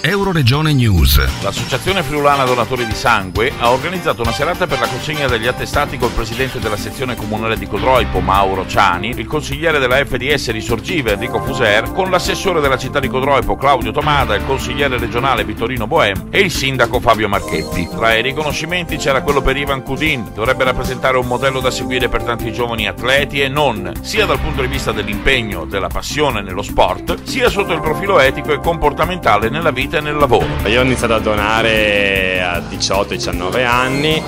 Euroregione News. L'Associazione Friulana Donatori di Sangue ha organizzato una serata per la consegna degli attestati col presidente della sezione comunale di Codroipo, Mauro Ciani, il consigliere della FDS Risorgive, Enrico Fuser, con l'assessore della città di Codroipo, Claudio Tomada, il consigliere regionale Vittorino Boem e il sindaco Fabio Marchetti. Tra i riconoscimenti c'era quello per Ivan Cudin, dovrebbe rappresentare un modello da seguire per tanti giovani atleti e non, sia dal punto di vista dell'impegno, della passione nello sport, sia sotto il profilo etico e comportamentale nella vita e nel lavoro. Io ho iniziato a donare a 18-19 anni,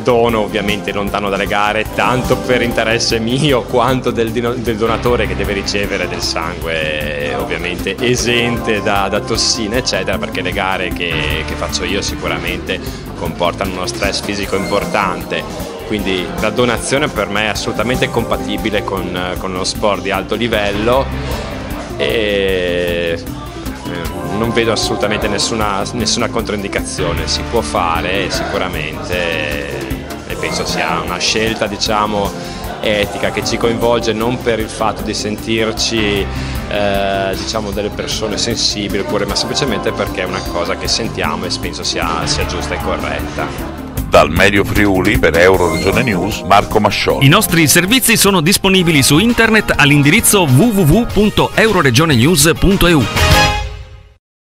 dono ovviamente lontano dalle gare, tanto per interesse mio quanto del donatore che deve ricevere del sangue, ovviamente esente da tossine eccetera, perché le gare che faccio io sicuramente comportano uno stress fisico importante. Quindi la donazione per me è assolutamente compatibile con lo sport di alto livello e non vedo assolutamente nessuna controindicazione. Si può fare sicuramente e penso sia una scelta, diciamo, etica che ci coinvolge non per il fatto di sentirci diciamo delle persone sensibili oppure, ma semplicemente perché è una cosa che sentiamo e penso sia giusta e corretta. Dal Medio Friuli per Euroregione News, Marco Mascioli. I nostri servizi sono disponibili su internet all'indirizzo www.euroregionenews.eu.